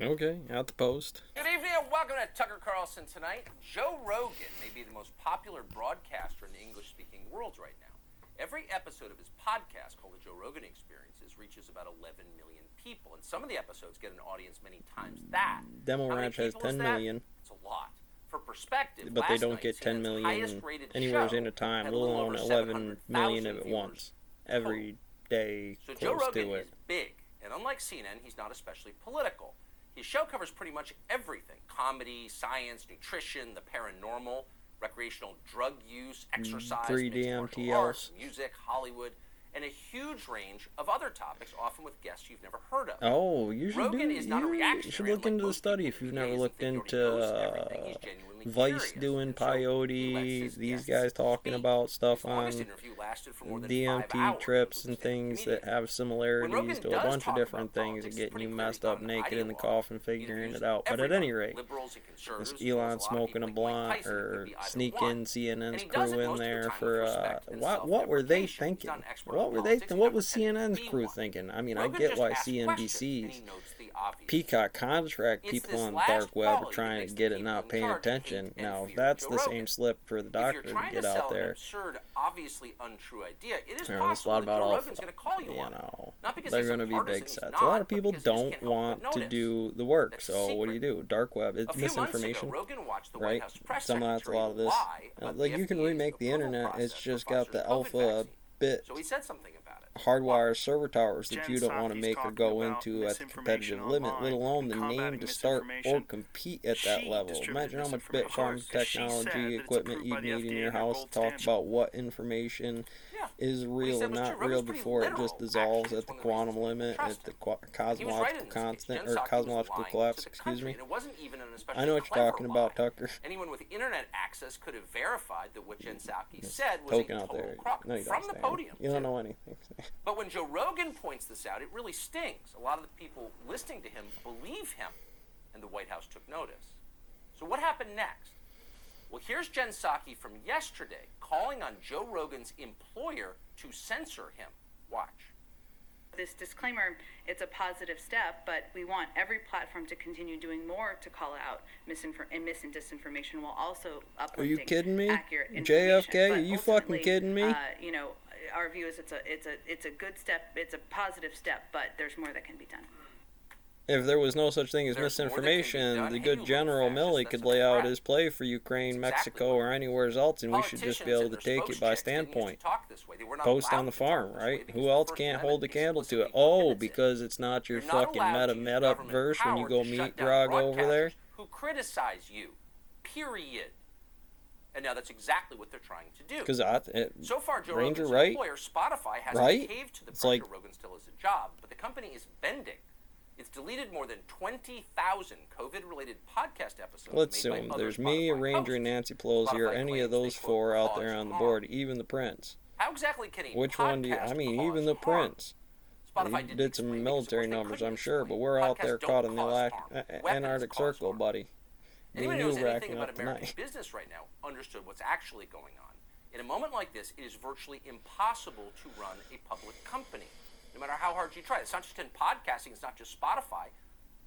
Okay, out the post. Good evening and welcome to Tucker Carlson Tonight. Joe Rogan may be the most popular broadcaster in the English-speaking world right now. Every episode of his podcast, called The Joe Rogan Experiences, reaches about 11 million people, and some of the episodes get an audience many times that. Demo Ranch has 10 million. It's a lot. For perspective, but they don't get 10 million anywhere in a time, let alone 11 million of it once. Every day, so close Joe Rogan to it. is big, and unlike CNN, he's not especially political. His show covers pretty much everything: comedy, science, nutrition, the paranormal, recreational drug use, exercise, 3D martial MTLs, arts, music, Hollywood, and a huge range of other topics, often with guests you've never heard of. Oh, you should Rogan is not a you should look into the study if you've never looked into Vice doing peyote, these guys talking about stuff on DMT trips and things that have similarities to a bunch of different things and getting you messed up naked in the coffin figuring it out. But at any rate, this Elon smoking a blunt or sneaking CNN's crew in there for what were they thinking? What was CNN's crew thinking? I mean, I get why CNBC's Peacock contract people on the dark web are trying to get it, not paying attention. Now, if that's the same slip for the doctor to get out there, obviously untrue idea, it is there's a lot about all, they're going to be big sets. A lot of people don't want to do the work, so what do? Dark web, it's misinformation, right? Some of that's a lot of this. Like, you can remake the internet, it's just got the alpha bit hardwire server towers that you don't want to make or go into at the competitive limit, let alone the name to start or compete at that level. Imagine how much bit farm technology equipment you'd need in your house to talk about what information is real and not real before it just dissolves at the quantum limit, at the cosmological constant, or cosmological collapse, excuse me. I know what you're talking about, Tucker. Anyone with internet access could have verified that what Jen Psaki said was a total crock from the podium. You don't know anything. But when Joe Rogan points this out, it really stings. A lot of the people listening to him believe him, and the White House took notice. So what happened next? Well, here's Jen Psaki from yesterday calling on Joe Rogan's employer to censor him. Watch. This disclaimer, it's a positive step, but we want every platform to continue doing more to call out mis and disinformation while also uplifting. Are you kidding me? Accurate JFK? Are you fucking kidding me? You know, our view is it's a good step, it's a positive step, but there's more that can be done. If there was no such thing as misinformation, the good General Milley could lay out his play for Ukraine, Mexico, or anywhere else, and we should just be able to take it by standpoint. Post on the farm, right? Who else can't hold a candle to it? Oh, because it's not your fucking meta verse when you go meet Grog over there? Who criticize you, period. And now that's exactly what they're trying to do. Because so far, Joe Ranger, Rogan's right? employer, Spotify, hasn't caved to the pressure Rogan still has a job, but the company is bending. It's deleted more than 20,000 COVID-related podcast episodes. Let's assume there's me, Ranger, and Nancy Pelosi, or any of those four out there on the board, even the Prince. How exactly can he? Which one do you? I mean, even the Prince. He did some military numbers, I'm sure, but we're out there caught in the Antarctic Circle, buddy. Anyone who knows anything about American business right now understood what's actually going on. In a moment like this, it is virtually impossible to run a public company, no matter how hard you try. It's not just in podcasting, it's not just Spotify.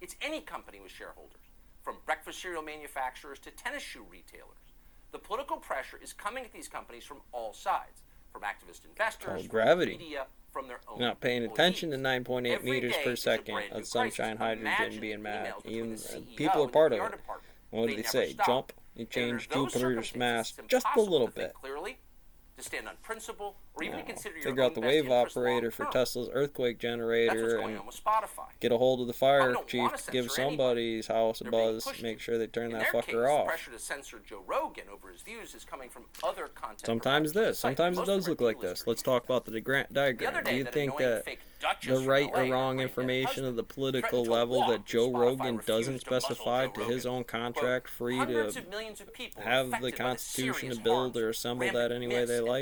It's any company with shareholders, from breakfast cereal manufacturers to tennis shoe retailers. The political pressure is coming at these companies from all sides, from activist investors, from media, from their own not paying attention to 9.8 meters per second of sunshine hydrogen being mad. Even people are part of it. What did they say? Jump. You change Jupiter's mass just a little bit. To stand on principle, or even to consider your figure out the wave operator for Tesla's earthquake generator and get a hold of the fire chief to give somebody's house a buzz, make sure they turn that fucker off. Pressure to censor Joe Rogan over his views is coming from other content. Sometimes it does look like this. Let's talk about the diagram. Do you think that the right or wrong information of the political level that Joe Rogan doesn't specify to his own contract, free to have the Constitution to build or assemble that any way they like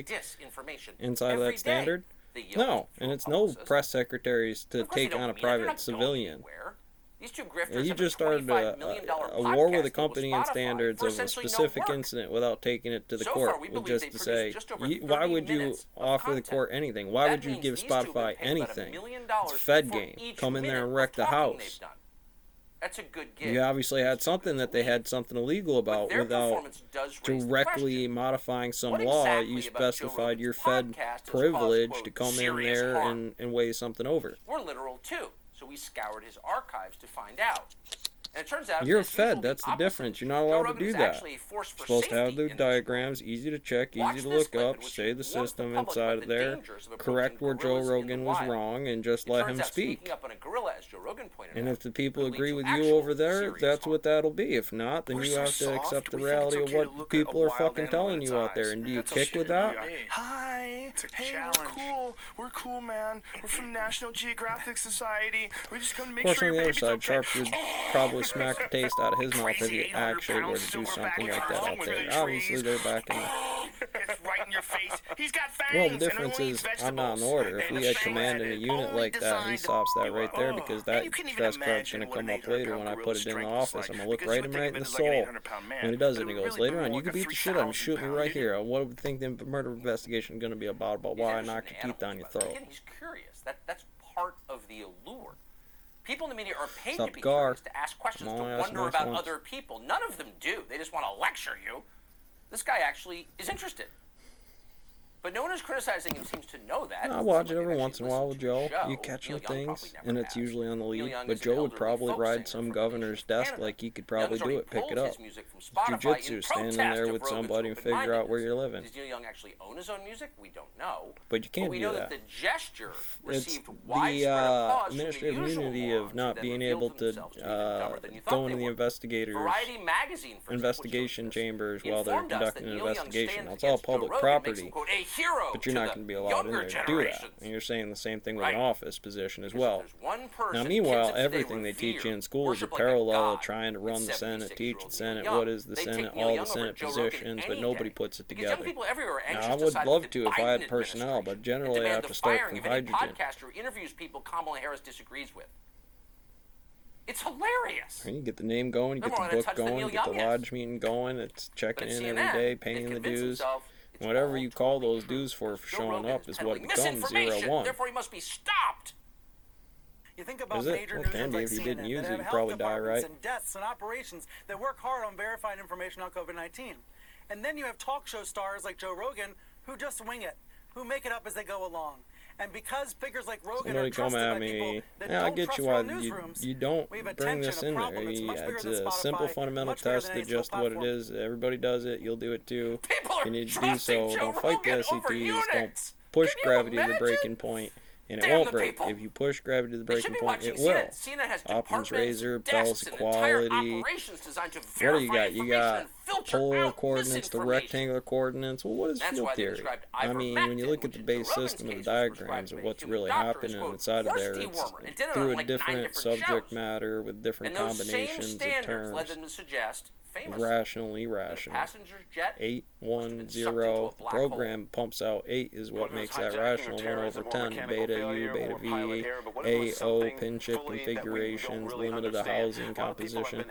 inside of that standard? No, and it's no press secretaries to take on a private civilian. You just started a war with a company and standards of a specific incident without taking it to the court, with just to say, why would you offer the court anything? Why would you give Spotify anything? It's a Fed game. Come in there and wreck the house. That's a good gig. You obviously had something that they had something illegal about without directly modifying some law. You specified your Fed privilege to come in there and weigh something over. We're literal too, so we scoured his archives to find out. And it turns out you're a Fed, that's the difference. You're not allowed to do that. You're supposed to have the diagrams, easy to check, easy to look up, say the system inside of there, correct where Joe Rogan was wrong, and just let him speak. And if the people agree with you over there, that's what that'll be. If not, then you have to accept the reality of what people are fucking telling you out there. And do you kick with that? Hi, hey, we're cool, man. We're from National Geographic Society. We just come to make sure your baby's okay. Sharp would probably smack the taste out of his mouth if he actually were to do something like that out there. Obviously, they're back in. It's right in your face. He's got fangs. Well, the difference is I'm not in order. If we had command in a unit like that, he stops that right there because that stress card's going to come up later when I put it in the office. I'm going to look right him right in the soul. And he does it and he goes, later on, you can beat the shit out of him, shoot me right here. What would you think the murder investigation is going to be about why I knocked your teeth down your throat? Again, he's curious. That's part of the allure. People in the media are paid to be curious, to ask questions, to wonder about other people. None of them do. They just want to lecture you. This guy actually is interested. But no one who's criticizing him seems to know that. I watch it every once in a while with Joe. You catch some things, and it's usually on the lead. But Joe would probably ride some governor's desk like he could probably do it, pick it up. Jiu-jitsu, standing there with somebody and figure out where you're living. Does Neil Young actually own his own music? We don't know. But you can't do that. do that the gesture received it's the administrative immunity of not being able to go into the investigators' investigation chambers while they're conducting an investigation. That's all public property. But you're not going to be allowed in there to do that. And you're saying the same thing with an office position as well. Now, meanwhile, everything they teach you in school is a parallel of trying to run the Senate, teach the Senate, what is the Senate, all the Senate positions, but nobody puts it together. Now, I would love to if I had personnel, but generally I have to start from hydrogen. Interviews people Kamala Harris disagrees with. It's hilarious. You get the name going, you get the book going, you get the lodge meeting going, it's checking in every day, paying the dues. Whatever you call those dues for showing up is what it becomes 0-1. Therefore, he must be stopped. You think about major news like if you didn't use it, you'd probably die, right? And deaths and operations that work hard on verifying information on COVID-19. And then you have talk show stars like Joe Rogan who just wing it, who make it up as they go along. And because figures like Rogan are trusted by people that don't trust their own newsrooms, you don't bring this in there. It's a simple fundamental test of just what it is. Everybody does it. You'll do it too. You need to do so. Don't fight the SCPs. Don't push gravity to the breaking point. And it won't break. If you push gravity to the breaking point, it will. Occam's razor, Bell's equality. What do you got? You got polar coordinates to rectangular coordinates. Well, what is field theory? I mean, when you look at the base system of the diagrams of what's really happening inside of there, it's through a different subject matter with different combinations of terms. Rational, irrational. 810 program pumps out 8 is what makes that rational. 1/10 beta U, beta V, AO, pin chip configurations, limit of the housing composition.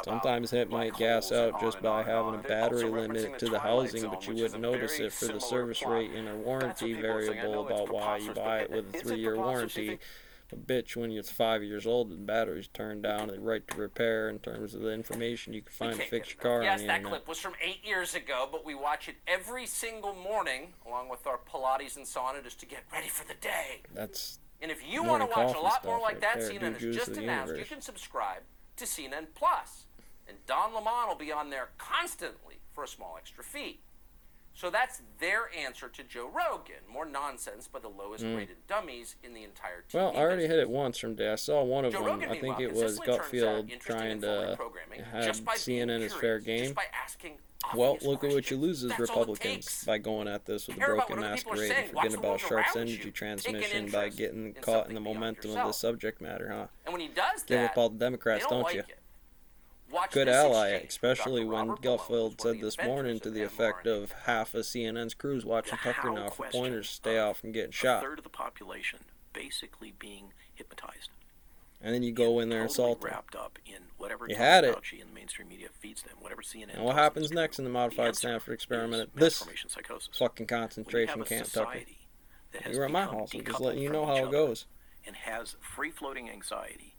Sometimes it might gas out just by having a battery limit to the housing, but you wouldn't notice it for the service rate and a warranty variable about why you buy it with a 3-year warranty. A bitch, when it's 5 years old, the battery's turned down, the right to repair in terms of the information you can find to fix your car. Yes, that clip was from 8 years ago, but we watch it every single morning, along with our Pilates and sauna, just to get ready for the day. And if you want to watch a lot more like that, CNN has just announced you can subscribe to CNN Plus. And Don Lemon will be on there constantly for a small extra fee. So that's their answer to Joe Rogan. More nonsense by the lowest rated dummies in the entire TV. Well, I already hit it once from day. I saw one of them. I think it was Gutfield trying to have CNN as fair game. Well, look at what you lose as Republicans by going at this with a broken masquerade and forgetting about Sharp's energy transmission by getting caught in the momentum of the subject matter, huh? And when he does that, give up all the Democrats, don't you? Good ally, especially when Gutfield said this morning to the effect of half of CNN's crews watching Tucker now for pointers to stay out from getting shot. A third of the population basically being hypnotized. And then you go in there and assault them. Wrapped up in whatever you had it. And the mainstream media feeds them, whatever CNN. And what happens next in the modified Stanford experiment at this fucking concentration camp, Tucker? You were at my house. I'm just letting you know how it goes. And has free-floating anxiety